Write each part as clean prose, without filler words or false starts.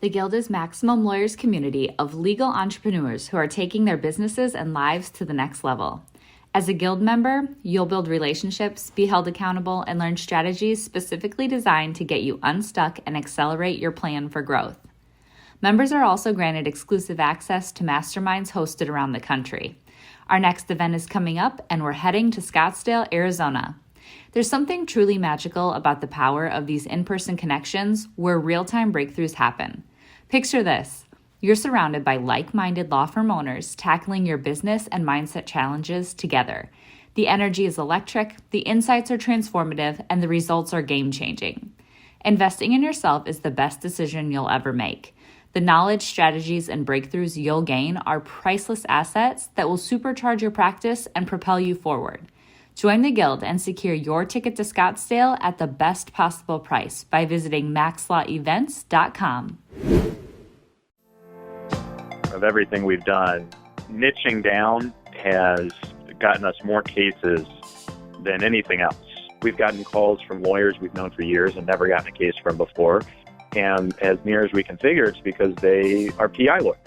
The Guild is Maximum Lawyers' community of legal entrepreneurs who are taking their businesses and lives to the next level. As a Guild member, you'll build relationships, be held accountable, and learn strategies specifically designed to get you unstuck and accelerate your plan for growth. Members are also granted exclusive access to masterminds hosted around the country. Our next event is coming up, and we're heading to Scottsdale, Arizona. There's something truly magical about the power of these in-person connections where real-time breakthroughs happen. Picture this. You're surrounded by like-minded law firm owners tackling your business and mindset challenges together. The energy is electric, the insights are transformative, and the results are game-changing. Investing in yourself is the best decision you'll ever make. The knowledge, strategies, and breakthroughs you'll gain are priceless assets that will supercharge your practice and propel you forward. Join the Guild and secure your ticket to Scottsdale at the best possible price by visiting maxlawevents.com. Of everything we've done, niching down has gotten us more cases than anything else. We've gotten calls from lawyers we've known for years and never gotten a case from before. And as near as we can figure, it's because they are PI lawyers.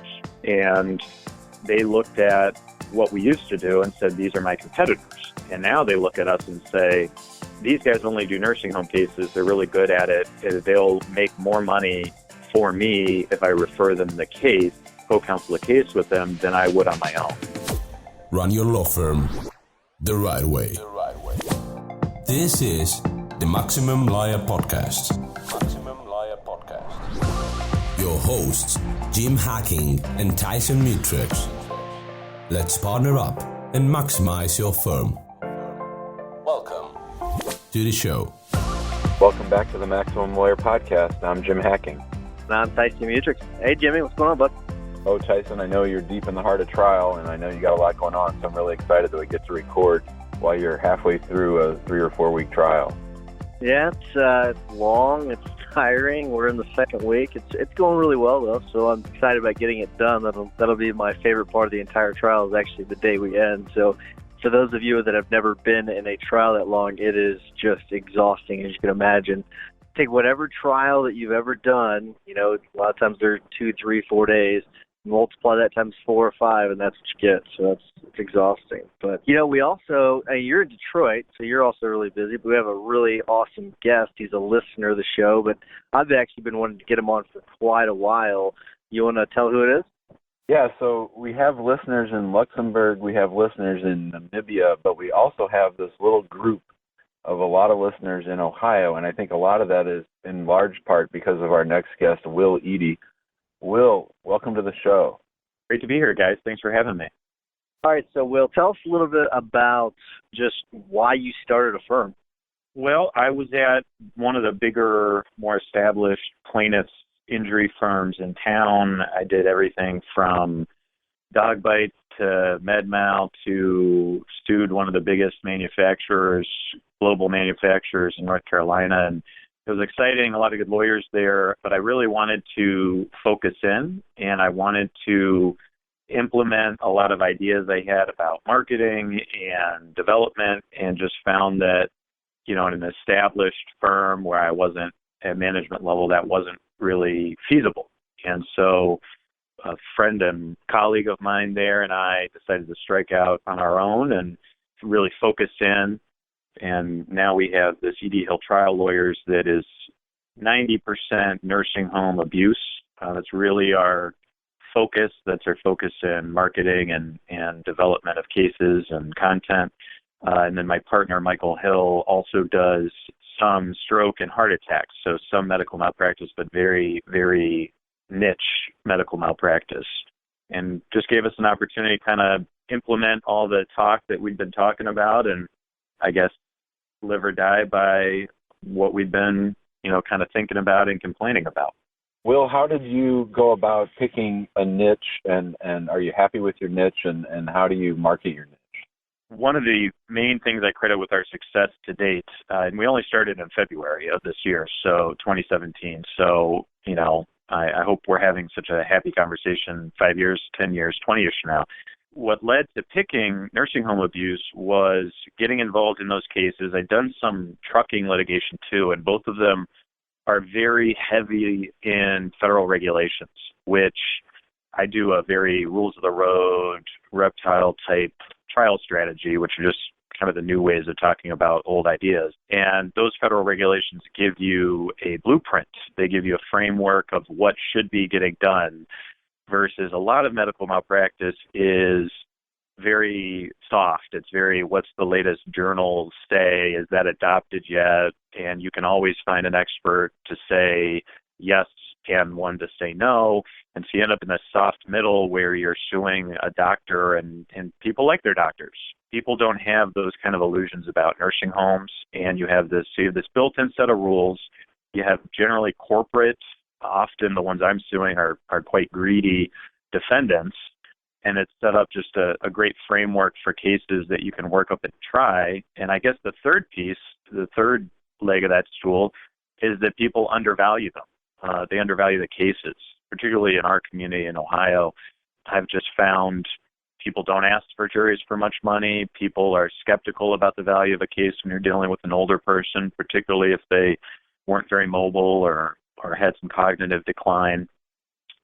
And they looked at what we used to do and said, these are my competitors. And now they look at us and say, these guys only do nursing home cases. They're really good at it. They'll make more money for me if I refer them the case, co-counsel a case with them than I would on my own. Run your law firm the right way. This is the Maximum Lawyer Podcast. Your hosts, Jim Hacking and Tyson Mutrux. Let's partner up and maximize your firm. Welcome to the show. Welcome back to the Maximum Lawyer Podcast. I'm Jim Hacking. And I'm Tyson Mutrux. Hey, Jimmy, what's going on, bud? Oh, Tyson, I know you're deep in the heart of trial, and I know you got a lot going on, so I'm really excited that we get to record while you're halfway through a 3 or 4 week trial. Yeah, it's long, it's tiring. We're in the second week. It's going really well, though, so I'm excited about getting it done. That'll be my favorite part of the entire trial is actually the day we end. So for those of you that have never been in a trial that long, it is just exhausting, as you can imagine. Take whatever trial that you've ever done, a lot of times they're 2, 3, 4 days, multiply that times 4 or 5, and that's what you get. So it's exhausting. But, we also, you're in Detroit, so you're also really busy, but we have a really awesome guest. He's a listener of the show, but I've actually been wanting to get him on for quite a while. You want to tell who it is? Yeah, so we have listeners in Luxembourg, we have listeners in Namibia, but we also have this little group of a lot of listeners in Ohio, and I think a lot of that is in large part because of our next guest, Will Eadie. Will, welcome to the show. Great to be here, guys. Thanks for having me. All right, so Will, tell us a little bit about just why you started a firm. Well, I was at one of the bigger, more established plaintiffs' injury firms in town. I did everything from dog bites to med mal to sued one of the biggest manufacturers, global manufacturers in North Carolina, and it was exciting, a lot of good lawyers there, but I really wanted to focus in, and I wanted to implement a lot of ideas I had about marketing and development, and just found that, in an established firm where I wasn't at management level, that wasn't really feasible. And so a friend and colleague of mine there and I decided to strike out on our own and really focus in. And now we have this Eadie Hill Trial Lawyers that is 90% nursing home abuse. That's really our focus. That's our focus in marketing and development of cases and content. And then my partner, Michael Hill, also does some stroke and heart attacks. So some medical malpractice, but very, very niche medical malpractice. And just gave us an opportunity to kind of implement all the talk that we've been talking about, and I guess live or die by what we've been, kind of thinking about and complaining about. Will, how did you go about picking a niche, and are you happy with your niche, and how do you market your niche? One of the main things I credit with our success to date, and we only started in February of this year, so 2017. So, I hope we're having such a happy conversation 5 years, 10 years, 20 years from now. What led to picking nursing home abuse was getting involved in those cases. I'd done some trucking litigation too, and both of them are very heavy in federal regulations, which I do a very rules of the road, reptile type trial strategy, which are just kind of the new ways of talking about old ideas. And those federal regulations give you a blueprint. They give you a framework of what should be getting done, versus a lot of medical malpractice is very soft. It's very, what's the latest journal say? Is that adopted yet? And you can always find an expert to say yes and one to say no. And so you end up in a soft middle where you're suing a doctor, and people like their doctors. People don't have those kind of illusions about nursing homes. And you have this built-in set of rules. You have generally corporate, often the ones I'm suing are quite greedy defendants. And it's set up just a great framework for cases that you can work up and try. And I guess the third piece, the third leg of that stool, is that people undervalue them. They undervalue the cases, particularly in our community in Ohio. I've just found people don't ask for juries for much money. People are skeptical about the value of a case when you're dealing with an older person, particularly if they weren't very mobile or had some cognitive decline.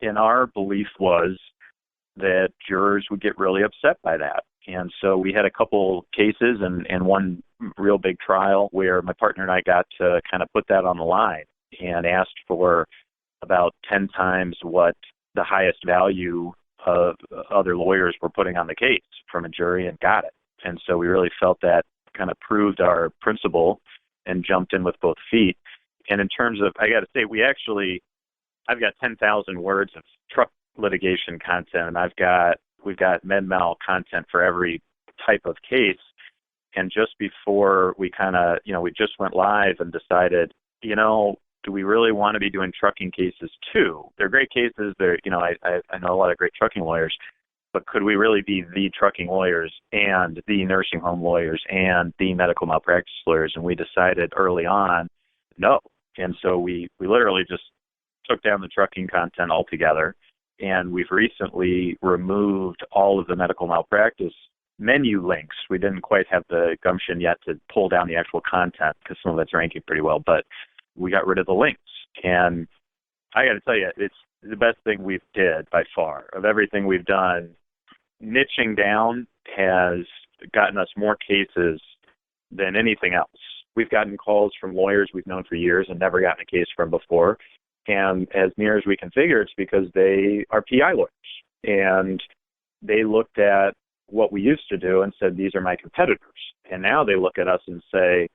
And our belief was that jurors would get really upset by that. And so we had a couple cases and one real big trial where my partner and I got to kind of put that on the line and asked for about 10 times what the highest value of other lawyers were putting on the case from a jury, and got it. And so we really felt that kind of proved our principle and jumped in with both feet. And in terms of, I got to say, I've got 10,000 words of truck litigation content, and we've got med mal content for every type of case. And just before we we just went live and decided, do we really want to be doing trucking cases too? They're great cases. I know a lot of great trucking lawyers, but could we really be the trucking lawyers and the nursing home lawyers and the medical malpractice lawyers? And we decided early on, no. And so we literally just took down the trucking content altogether. And we've recently removed all of the medical malpractice menu links. We didn't quite have the gumption yet to pull down the actual content because some of it's ranking pretty well, but we got rid of the links. And I got to tell you, it's the best thing we've did by far. Of everything we've done, niching down has gotten us more cases than anything else. We've gotten calls from lawyers we've known for years and never gotten a case from before. And as near as we can figure, it's because they are PI lawyers. And they looked at what we used to do and said, these are my competitors. And now they look at us and say,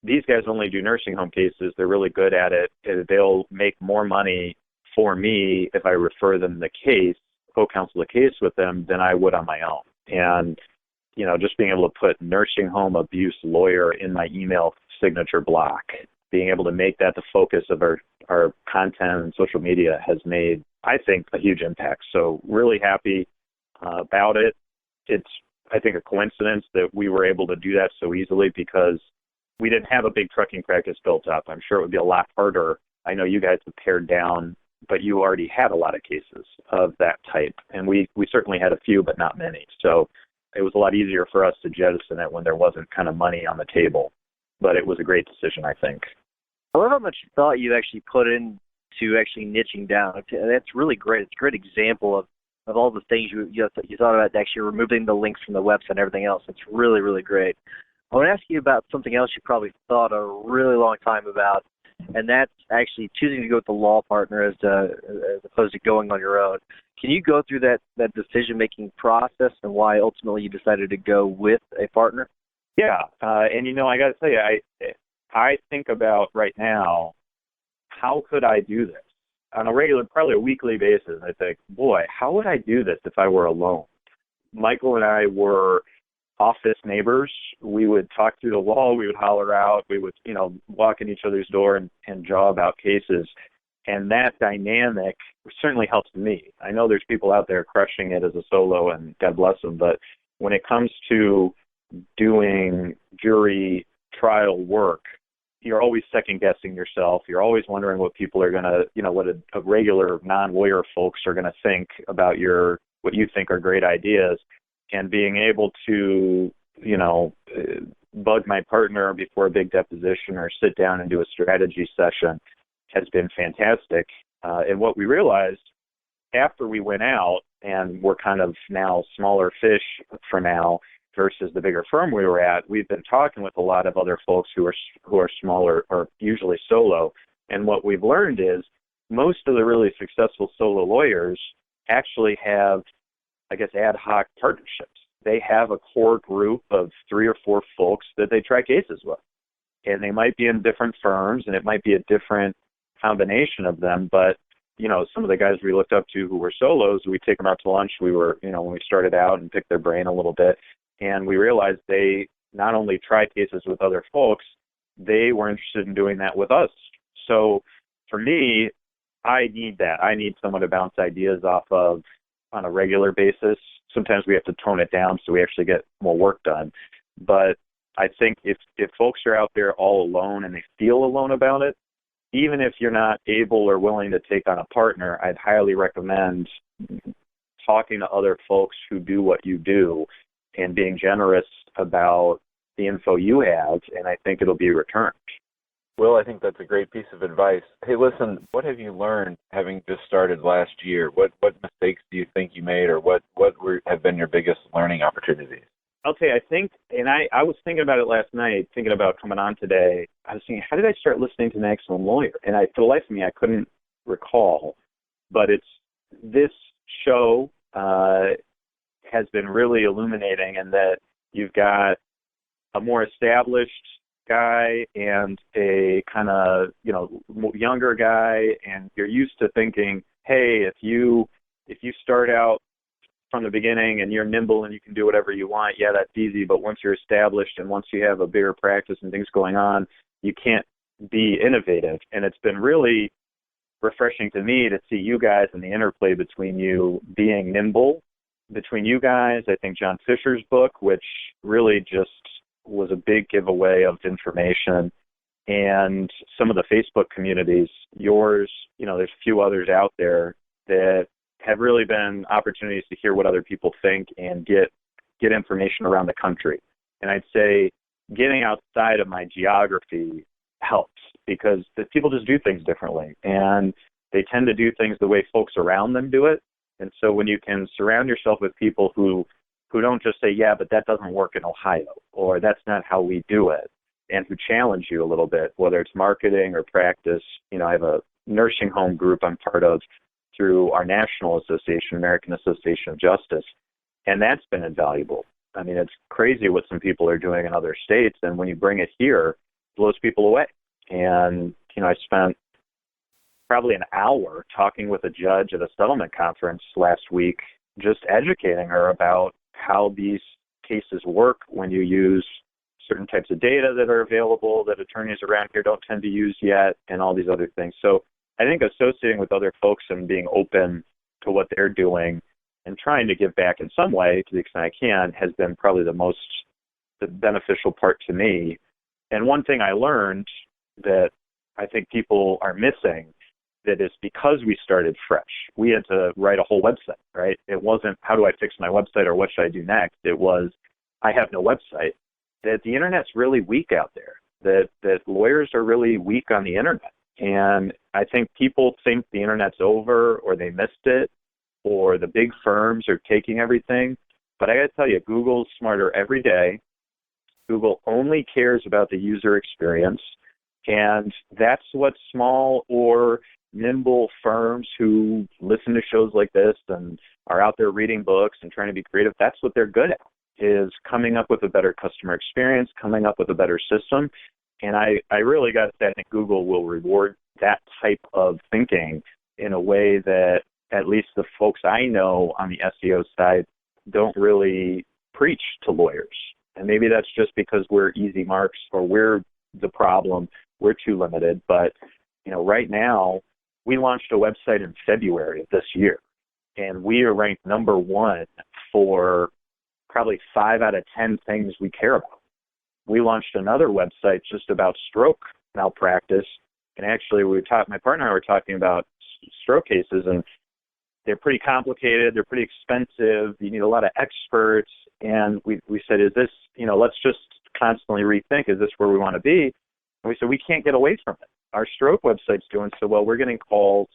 these guys only do nursing home cases. They're really good at it. They'll make more money for me if I refer them the case, co-counsel the case with them, than I would on my own. And, just being able to put nursing home abuse lawyer in my email signature block, being able to make that the focus of our content and social media has made, I think, a huge impact. So really happy about it. It's, I think, a coincidence that we were able to do that so easily because we didn't have a big trucking practice built up. I'm sure it would be a lot harder. I know you guys have pared down, but you already had a lot of cases of that type. And we certainly had a few, but not many. So it was a lot easier for us to jettison it when there wasn't kind of money on the table. But it was a great decision, I think. I love how much thought you actually put into actually niching down. That's really great. It's a great example of all the things you thought about actually removing the links from the website and everything else. It's really, really great. I want to ask you about something else you probably thought a really long time about, and that's actually choosing to go with the law partner as opposed to going on your own. Can you go through that decision-making process and why ultimately you decided to go with a partner? Yeah, and I got to tell you, I think about right now, how could I do this? On a regular, probably a weekly basis, I think, boy, how would I do this if I were alone? Michael and I were office neighbors. We would talk through the wall. We would holler out. We would, walk in each other's door and jaw about cases. And that dynamic certainly helps me. I know there's people out there crushing it as a solo, and God bless them. But when it comes to doing jury trial work, you're always second-guessing yourself. You're always wondering what people are going to, what a regular non-lawyer folks are going to think about what you think are great ideas. And being able to, bug my partner before a big deposition or sit down and do a strategy session has been fantastic. And what we realized after we went out, and we're kind of now smaller fish for now versus the bigger firm we were at, we've been talking with a lot of other folks who are smaller or usually solo. And what we've learned is most of the really successful solo lawyers actually have, I guess, ad hoc partnerships. They have a core group of 3 or 4 folks that they try cases with. And they might be in different firms, and it might be a different combination of them. But, some of the guys we looked up to who were solos, we take them out to lunch. We were, when we started out, and picked their brain a little bit. And we realized they not only tried cases with other folks, they were interested in doing that with us. So for me, I need that. I need someone to bounce ideas off of on a regular basis. Sometimes we have to tone it down so we actually get more work done. But I think if folks are out there all alone and they feel alone about it, even if you're not able or willing to take on a partner, I'd highly recommend talking to other folks who do what you do and being generous about the info you have, and I think it'll be returned. Will, I think that's a great piece of advice. Hey, listen, what have you learned having just started last year? What mistakes do you think you made, or what have been your biggest learning opportunities? I'll tell you, I think, and I was thinking about it last night, thinking about coming on today. I was thinking, how did I start listening to The Excellent Lawyer? And for the life of me, I couldn't recall. But this show has been really illuminating in that you've got a more established guy and a kind of, younger guy, and you're used to thinking, hey, if you start out from the beginning and you're nimble and you can do whatever you want, yeah, that's easy. But once you're established and once you have a bigger practice and things going on, you can't be innovative. And it's been really refreshing to me to see you guys and the interplay between you being nimble. Between you guys, I think John Fisher's book, which really just was a big giveaway of information, and some of the Facebook communities, yours, there's a few others out there that have really been opportunities to hear what other people think and get information around the country. And I'd say getting outside of my geography helps, because the people just do things differently, and they tend to do things the way folks around them do it. And so when you can surround yourself with people who don't just say, yeah, but that doesn't work in Ohio, or that's not how we do it, and who challenge you a little bit, whether it's marketing or practice. I have a nursing home group I'm part of through our national association, American Association of Justice, and that's been invaluable. I mean, it's crazy what some people are doing in other states, and when you bring it here, it blows people away. And, I spent probably an hour talking with a judge at a settlement conference last week, just educating her about how these cases work when you use certain types of data that are available that attorneys around here don't tend to use yet, and all these other things. So I think associating with other folks and being open to what they're doing and trying to give back in some way to the extent I can has been probably the beneficial part to me. And one thing I learned that I think people are missing, that is because we started fresh, we had to write a whole website, right? It wasn't, how do I fix my website or what should I do next? It was, I have no website. That the internet's really weak out there, that lawyers are really weak on the internet. And I think people think the internet's over, or they missed it, or the big firms are taking everything. But I got to tell you, Google's smarter every day. Google only cares about the user experience. And that's what small or nimble firms who listen to shows like this and are out there reading books and trying to be creative, that's what they're good at, is coming up with a better customer experience, coming up with a better system. And I really got to say, I think Google will reward that type of thinking in a way that at least the folks I know on the SEO side don't really preach to lawyers. And maybe that's just because we're easy marks, or we're the problem, we're too limited. But, right now, we launched a website in February of this year, and we are ranked number 1 for probably 5 out of 10 things we care about. We launched another website just about stroke malpractice, and actually my partner and I were talking about stroke cases, and they're pretty complicated, they're pretty expensive, you need a lot of experts, and we said, is this, let's just constantly rethink, is this where we want to be? And we said, we can't get away from it. our stroke website's doing so well. We're getting calls,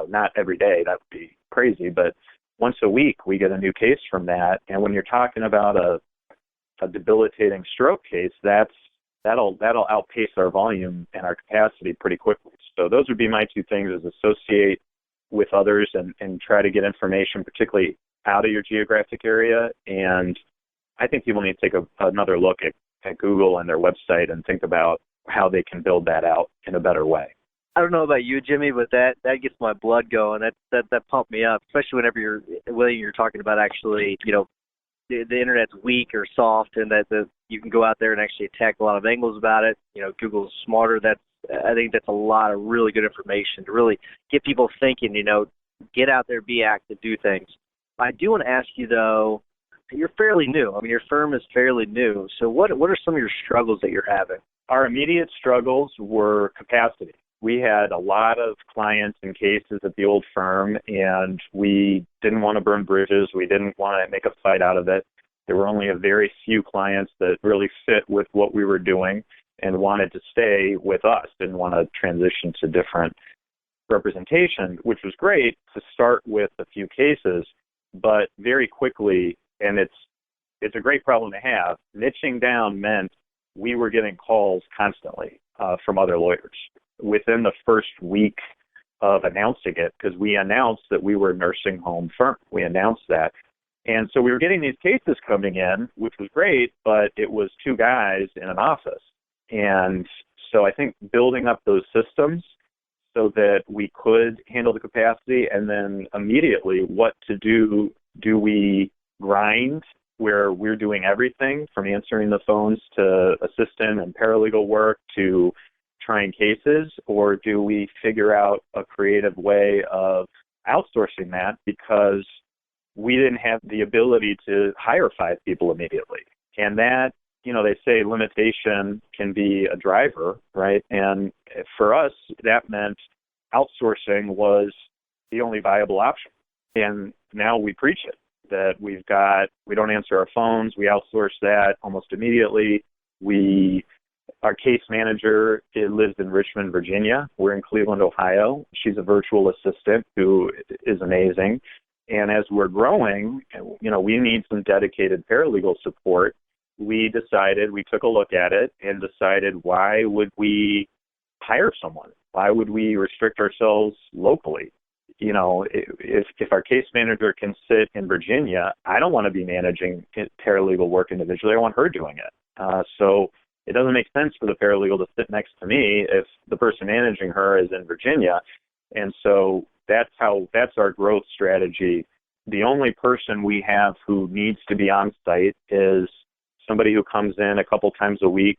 not every day. That would be crazy, but once a week we get a new case from that. And when you're talking about a debilitating stroke case, that'll outpace our volume and our capacity pretty quickly. So those would be my two things: is associate with others and try to get information, particularly out of your geographic area. And I think people need to take another look at Google and their website and think about how they can build that out in a better way. I don't know about you, Jimmy, but that gets my blood going. That pumped me up, especially whether you're talking about actually, the internet's weak or soft, and that you can go out there and actually attack a lot of angles about it. Google's smarter. I think that's a lot of really good information to really get people thinking. Get out there, be active, do things. I do want to ask you though, you're fairly new. I mean, your firm is fairly new. So what are some of your struggles that you're having? Our immediate struggles were capacity. We had a lot of clients and cases at the old firm, and we didn't want to burn bridges. We didn't want to make a fight out of it. There were only a very few clients that really fit with what we were doing and wanted to stay with us, didn't want to transition to different representation, which was great to start with a few cases, but very quickly, and it's a great problem to have, niching down meant we were getting calls constantly from other lawyers. Within the first week of announcing it, because we announced that we were a nursing home firm. We announced that. And so we were getting these cases coming in, which was great, but it was two guys in an office. And so I think building up those systems so that we could handle the capacity, and then immediately what to do. Do we grind where we're doing everything from answering the phones to assistant and paralegal work to trying cases, or do we figure out a creative way of outsourcing that because we didn't have the ability to hire 5 people immediately? And that, they say limitation can be a driver, right? And for us, that meant outsourcing was the only viable option. And now we preach it, that we don't answer our phones, we outsource that almost immediately. Our case manager lives in Richmond, Virginia. We're in Cleveland, Ohio. She's a virtual assistant who is amazing. And as we're growing, we need some dedicated paralegal support. We took a look at it and decided, why would we hire someone? Why would we restrict ourselves locally? If our case manager can sit in Virginia, I don't want to be managing paralegal work individually. I want her doing it. So it doesn't make sense for the paralegal to sit next to me if the person managing her is in Virginia. And so that's our growth strategy. The only person we have who needs to be on site is somebody who comes in a couple times a week,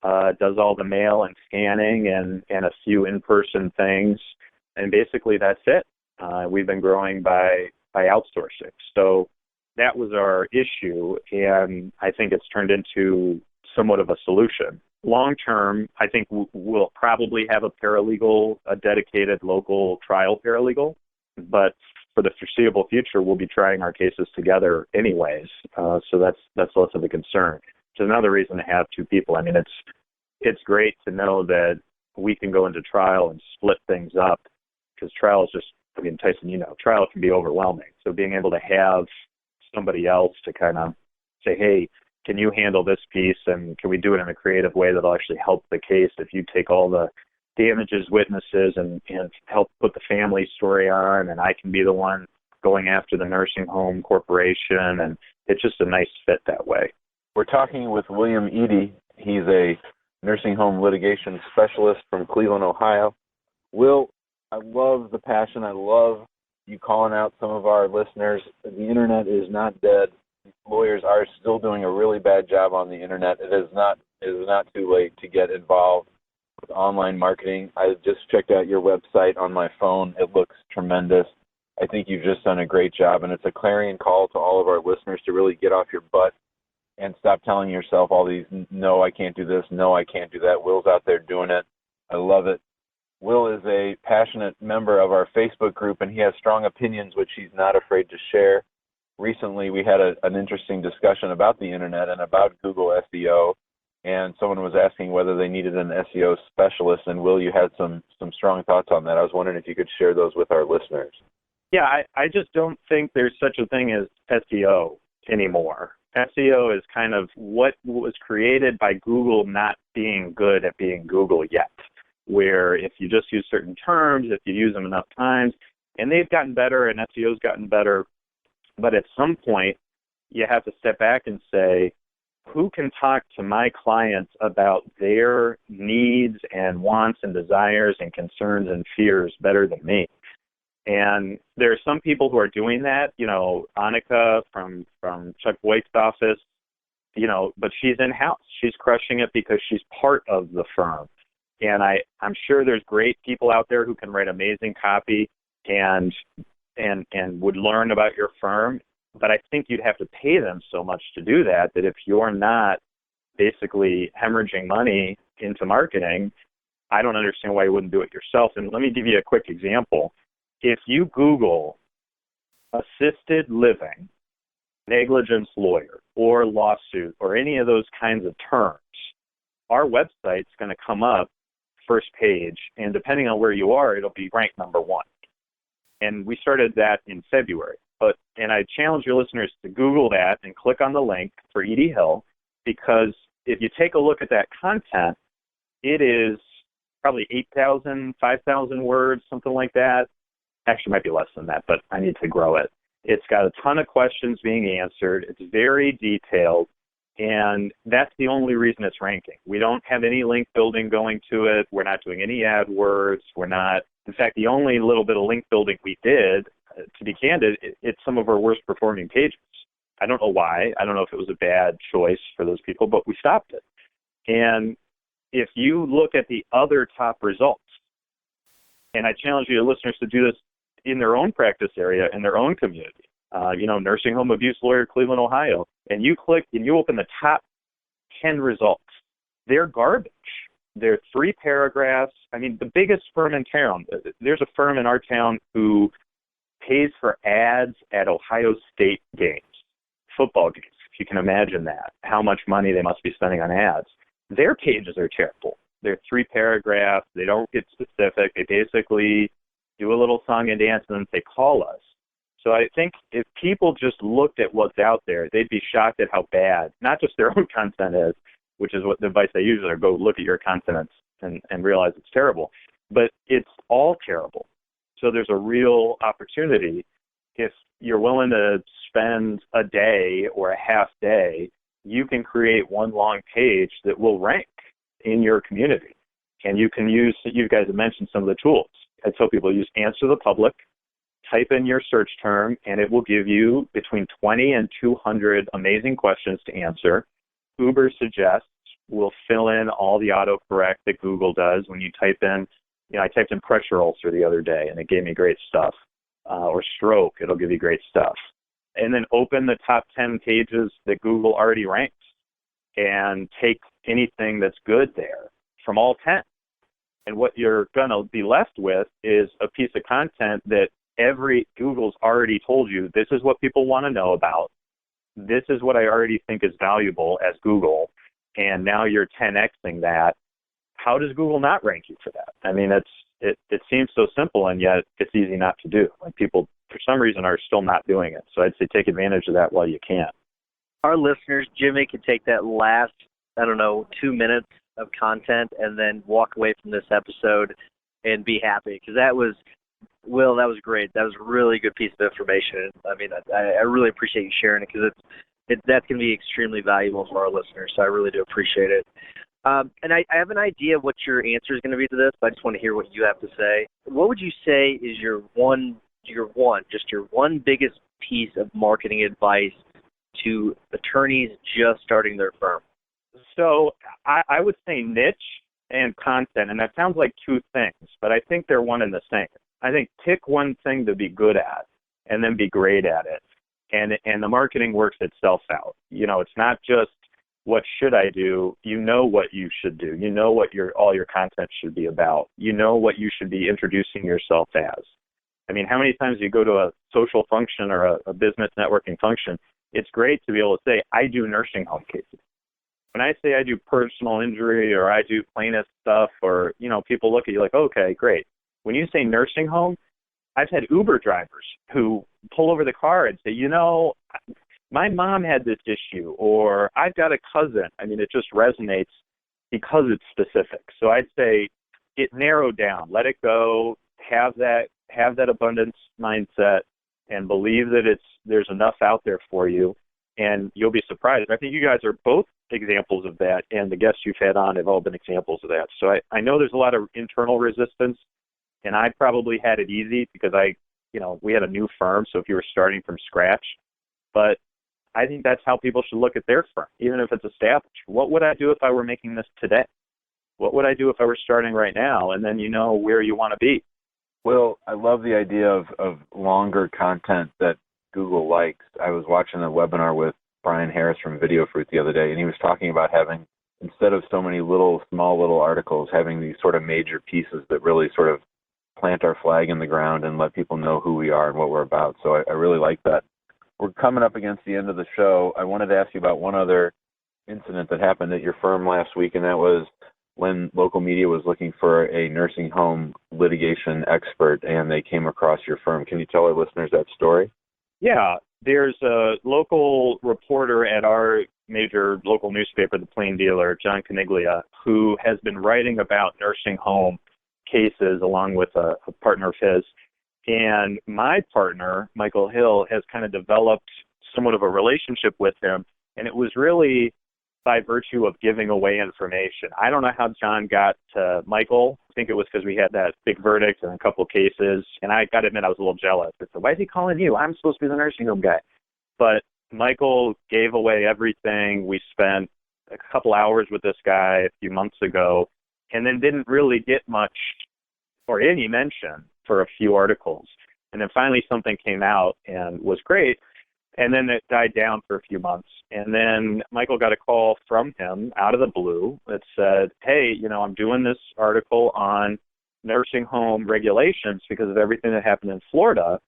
does all the mail and scanning and a few in-person things. And basically that's it. We've been growing by outsourcing. So that was our issue. And I think it's turned into somewhat of a solution. Long term, I think we'll probably have a dedicated local trial paralegal, but for the foreseeable future, we'll be trying our cases together anyways. So that's less of a concern. It's another reason to have 2 people. I mean, it's great to know that we can go into trial and split things up, because trial is Tyson, trial can be overwhelming. So being able to have somebody else to kind of say, hey, can you handle this piece, and can we do it in a creative way that'll actually help the case if you take all the damages, witnesses, and help put the family story on, and I can be the one going after the nursing home corporation, and it's just a nice fit that way. We're talking with William Eadie. He's a nursing home litigation specialist from Cleveland, Ohio. Will, I love the passion. I love you calling out some of our listeners. The internet is not dead. Lawyers are still doing a really bad job on the internet. It is not too late to get involved with online marketing. I just checked out your website on my phone. It looks tremendous. I think you've just done a great job, and it's a clarion call to all of our listeners to really get off your butt and stop telling yourself all these, no, I can't do this, no, I can't do that. Will's out there doing it. I love it. Will is a passionate member of our Facebook group, and he has strong opinions, which he's not afraid to share. Recently, we had an interesting discussion about the internet and about Google SEO, and someone was asking whether they needed an SEO specialist, and Will, you had some strong thoughts on that. I was wondering if you could share those with our listeners. Yeah, I just don't think there's such a thing as SEO anymore. SEO is kind of what was created by Google not being good at being Google yet, where if you just use certain terms, if you use them enough times, and they've gotten better and SEO's gotten better, but at some point you have to step back and say, who can talk to my clients about their needs and wants and desires and concerns and fears better than me? And there are some people who are doing that, Annika from Chuck Blake's office, but she's in-house. She's crushing it because she's part of the firm. And I'm sure there's great people out there who can write amazing copy and would learn about your firm. But I think you'd have to pay them so much to do that if you're not basically hemorrhaging money into marketing, I don't understand why you wouldn't do it yourself. And let me give you a quick example. If you Google assisted living, negligence lawyer, or lawsuit, or any of those kinds of terms, our website's going to come up first page, and depending on where you are, it'll be ranked number one. And we started that in February. And I challenge your listeners to Google that and click on the link for Eadie Hill, because if you take a look at that content, it is probably 8,000, 5,000 words, something like that. Actually, it might be less than that, but I need to grow it. It's got a ton of questions being answered. It's very detailed, and that's the only reason it's ranking. We don't have any link building going to it. We're not doing any AdWords. In fact, the only little bit of link building we did, to be candid, it's some of our worst performing pages. I don't know why. I don't know if it was a bad choice for those people, but we stopped it. And if you look at the other top results, and I challenge you listeners to do this in their own practice area, in their own community, nursing home abuse lawyer, Cleveland, Ohio, and you click and you open the top 10 results. They're garbage. They're 3 paragraphs. I mean, the biggest firm in town, there's a firm in our town who pays for ads at Ohio State games, football games, if you can imagine that, how much money they must be spending on ads. Their pages are terrible. They're 3 paragraphs. They don't get specific. They basically do a little song and dance and then say, call us. So I think if people just looked at what's out there, they'd be shocked at how bad, not just their own content is, which is what the advice I usually are, go look at your content and realize it's terrible. But it's all terrible. So there's a real opportunity. If you're willing to spend a day or a half day, you can create one long page that will rank in your community. And you can use, you guys have mentioned some of the tools. I tell people use Answer the Public, type in your search term, and it will give you between 20 and 200 amazing questions to answer. Uber Suggests will fill in all the autocorrect that Google does when you type in, I typed in pressure ulcer the other day, and it gave me great stuff. Or stroke, it'll give you great stuff. And then open the top 10 pages that Google already ranks and take anything that's good there from all 10. And what you're going to be left with is a piece of content that Google's already told you, this is what people want to know about. This is what I already think is valuable as Google. And now you're 10xing that. How does Google not rank you for that? I mean, it seems so simple, and yet it's easy not to do. Like, people, for some reason, are still not doing it. So I'd say take advantage of that while you can. Our listeners, Jimmy, can take that last, 2 minutes of content and then walk away from this episode and be happy. Because that was great. That was a really good piece of information. I mean, I really appreciate you sharing it, because that's going to be extremely valuable for our listeners. So I really do appreciate it. And I have an idea of what your answer is going to be to this, but I just want to hear what you have to say. What would you say is your one biggest piece of marketing advice to attorneys just starting their firm? So I would say niche and content, and that sounds like two things, but I think they're one and the same. I think pick one thing to be good at and then be great at it. And the marketing works itself out. It's not just what should I do? You know what you should do. You know what all your content should be about. You know what you should be introducing yourself as. I mean, how many times you go to a social function or a business networking function, it's great to be able to say, I do nursing home cases. when I say I do personal injury or I do plaintiff stuff, or, people look at you like, okay, great. When you say nursing home, I've had Uber drivers who pull over the car and say, my mom had this issue, or I've got a cousin. I mean, it just resonates because it's specific. So I'd say it narrowed down, let it go, have that abundance mindset, and believe that there's enough out there for you, and you'll be surprised. I think you guys are both examples of that, and the guests you've had on have all been examples of that. So I know there's a lot of internal resistance, and I probably had it easy because we had a new firm, so if you were starting from scratch. But I think that's how people should look at their firm, even if it's established. What would I do if I were making this today? What would I do if I were starting right now? And then you know where you want to be. Well, I love the idea of longer content that Google likes. I was watching a webinar with Brian Harris from Video Fruit the other day, and he was talking about having, instead of so many small little articles, having these sort of major pieces that really sort of plant our flag in the ground and let people know who we are and what we're about. So I really like that. We're coming up against the end of the show. I wanted to ask you about one other incident that happened at your firm last week, and that was when local media was looking for a nursing home litigation expert, and they came across your firm. Can you tell our listeners that story? Yeah, there's a local reporter at our major local newspaper, The Plain Dealer, John Caniglia, who has been writing about nursing home cases along with a partner of his. And my partner, Michael Hill, has kind of developed somewhat of a relationship with him, and it was really by virtue of giving away information. I don't know how John got to Michael. I think it was because we had that big verdict and a couple of cases, and I got to admit I was a little jealous. I said, why is he calling you? I'm supposed to be the nursing home guy. But Michael gave away everything. We spent a couple hours with this guy a few months ago, and then didn't really get much or any mention for a few articles. And then finally something came out and was great. And then it died down for a few months. And then Michael got a call from him out of the blue that said, hey, I'm doing this article on nursing home regulations because of everything that happened in Florida.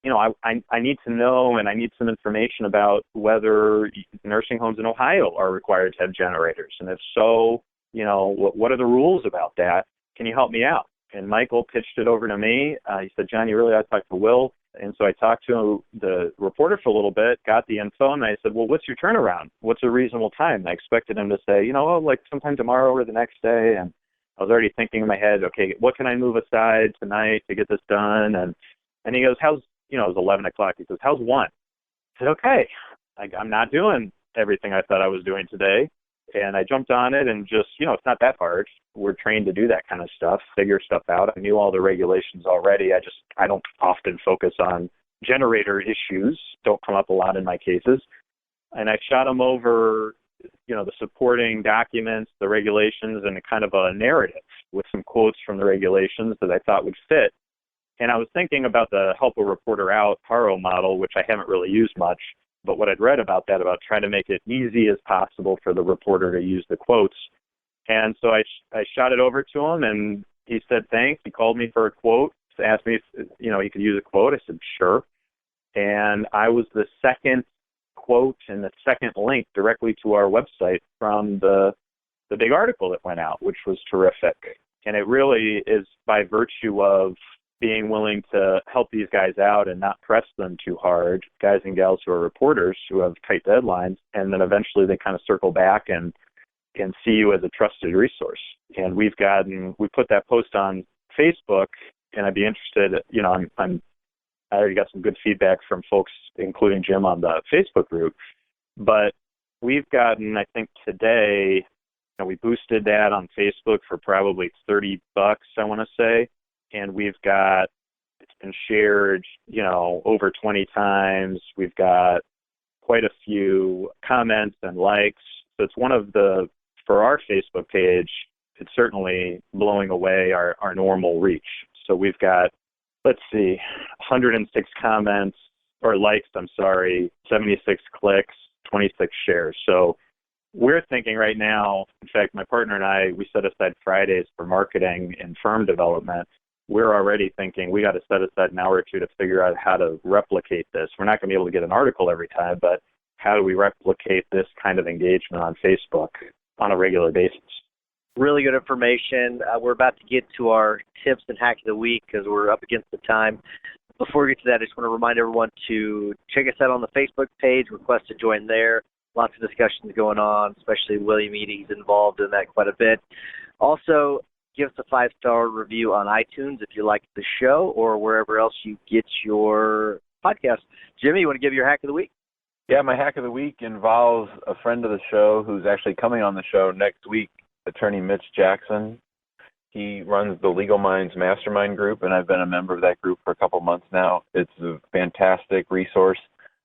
I need to know, and I need some information about whether nursing homes in Ohio are required to have generators. And if so, what are the rules about that? Can you help me out? And Michael pitched it over to me. He said, John, you really ought to talk to Will. And so I talked to the reporter for a little bit, got the info, and I said, well, what's your turnaround? What's a reasonable time? And I expected him to say, like sometime tomorrow or the next day. And I was already thinking in my head, okay, what can I move aside tonight to get this done? And he goes, it was 11 o'clock. He says, how's 1? I said, okay, I'm not doing everything I thought I was doing today. And I jumped on it and just, it's not that hard. We're trained to do that kind of stuff, figure stuff out. I knew all the regulations already. I don't often focus on generator issues. Don't come up a lot in my cases. And I shot him over, the supporting documents, the regulations, and a kind of a narrative with some quotes from the regulations that I thought would fit. And I was thinking about the help a reporter out Haro model, which I haven't really used much. But what I'd read about that, about trying to make it easy as possible for the reporter to use the quotes. And so I shot it over to him, and he said thanks. He called me for a quote, asked me if he could use a quote. I said sure. And I was the second quote and the second link directly to our website from the big article that went out, which was terrific. And it really is by virtue of being willing to help these guys out and not press them too hard, guys and gals who are reporters who have tight deadlines, and then eventually they kind of circle back and see you as a trusted resource. And we put that post on Facebook, and I'd be interested, I already got some good feedback from folks, including Jim on the Facebook group, but we've gotten, I think today, we boosted that on Facebook for probably $30, I want to say. And it's been shared, over 20 times. We've got quite a few comments and likes. So it's for our Facebook page, it's certainly blowing away our normal reach. So we've got, 106 comments, or likes, 76 clicks, 26 shares. So we're thinking right now, in fact, my partner and I, we set aside Fridays for marketing and firm development. We're already thinking we got to set aside an hour or two to figure out how to replicate this. We're not going to be able to get an article every time, but how do we replicate this kind of engagement on Facebook on a regular basis? Really good information. We're about to get to our tips and hack of the week because we're up against the time. Before we get to that, I just want to remind everyone to check us out on the Facebook page, request to join there. Lots of discussions going on, especially William Eadie's involved in that quite a bit. Also, give us a 5-star review on iTunes if you like the show or wherever else you get your podcast. Jimmy, you want to give your hack of the week? Yeah, my hack of the week involves a friend of the show who's actually coming on the show next week, attorney Mitch Jackson. He runs the Legal Minds Mastermind group, and I've been a member of that group for a couple months now. It's a fantastic resource.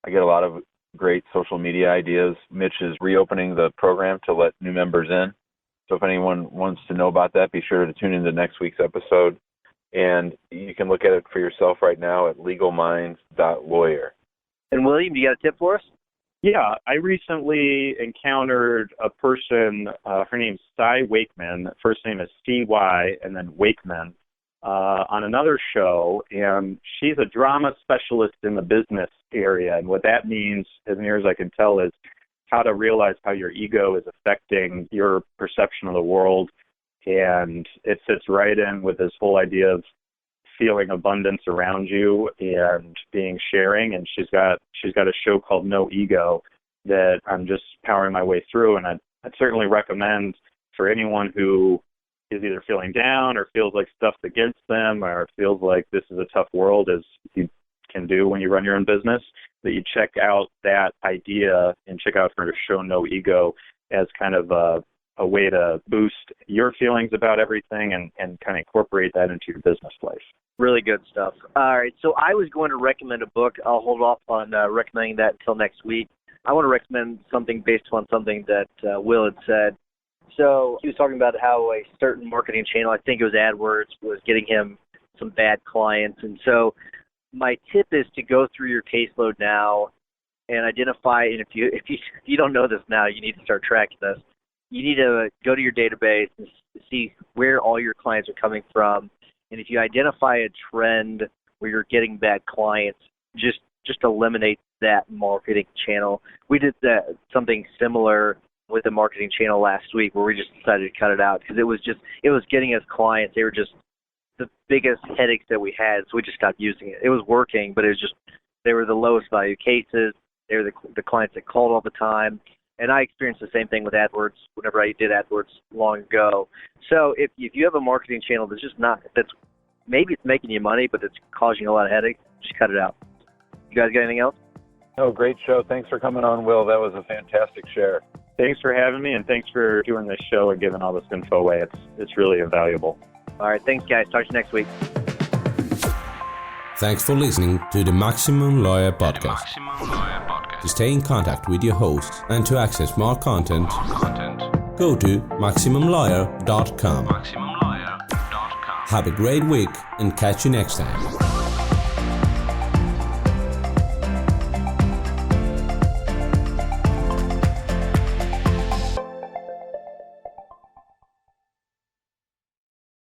I get a lot of great social media ideas. Mitch is reopening the program to let new members in. So if anyone wants to know about that, be sure to tune into next week's episode. And you can look at it for yourself right now at legalminds.lawyer. And William, you got a tip for us? Yeah, I recently encountered a person, her name's Cy Wakeman, first name is C-Y, and then Wakeman, on another show, and she's a drama specialist in the business area, and what that means, as near as I can tell, is how to realize how your ego is affecting your perception of the world, and it fits right in with this whole idea of feeling abundance around you and being sharing. And she's got a show called No Ego that I'm just powering my way through, and I'd certainly recommend for anyone who is either feeling down or feels like stuff's against them or feels like this is a tough world, as you can do when you run your own business, that you check out that idea and check out her show No Ego as kind of a way to boost your feelings about everything and kind of incorporate that into your business life. Really good stuff. All right, so I was going to recommend a book. I'll hold off on recommending that until next week. I want to recommend something based on something that Will had said. So he was talking about how a certain marketing channel, I think it was AdWords, was getting him some bad clients. And so my tip is to go through your caseload now and identify, and if you don't know this now, you need to start tracking this. You need to go to your database and see where all your clients are coming from. And if you identify a trend where you're getting bad clients, just eliminate that marketing channel. We did something similar with the marketing channel last week where we just decided to cut it out because it was getting us clients. They were just the biggest headaches that we had, so we just stopped using it. It was working, but they were the lowest value cases. They were the clients that called all the time. And I experienced the same thing with AdWords whenever I did AdWords long ago. So if you have a marketing channel that's maybe it's making you money, but it's causing you a lot of headaches, just cut it out. You guys got anything else? Oh, great show. Thanks for coming on, Will. That was a fantastic share. Thanks for having me, and thanks for doing this show and giving all this info away. It's really invaluable. All right, thanks, guys. Talk to you next week. Thanks for listening to the Maximum Lawyer Podcast. To stay in contact with your hosts and to access more content, go to MaximumLawyer.com. Have a great week and catch you next time.